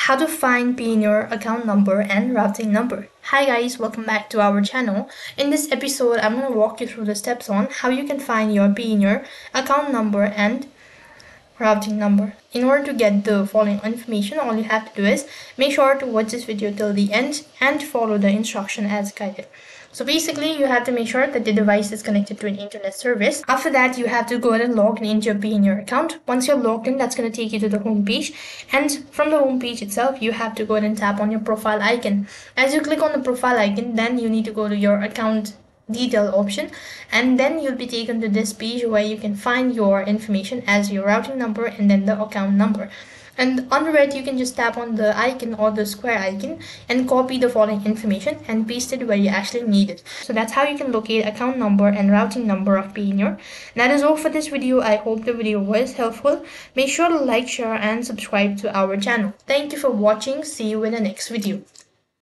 how to find Payoneer account number and routing number. Hi guys, welcome back to our channel. In this episode, I'm going to walk you through the steps on how you can find your Payoneer account number and routing number. In order to get the following information, all you have to do is make sure to watch this video till the end and follow the instruction as guided. So basically, you have to make sure that the device is connected to an internet service. After that, you have to go ahead and log into your Payoneer account. Once you're logged in, that's going to take you to the home page. And from the home page itself, you have to go ahead and tap on your profile icon. As you click on the profile icon, then you need to go to your account detail option, and then you'll be taken to this page where you can find your information as your routing number and then the account number. And under it, you can just tap on the icon or the square icon and copy the following information and paste it where you actually need it. So that's how you can locate account number and routing number of Payoneer. That is all for this video. I hope the video was helpful. Make sure to like, share and subscribe to our channel. Thank you for watching. See you in the next video.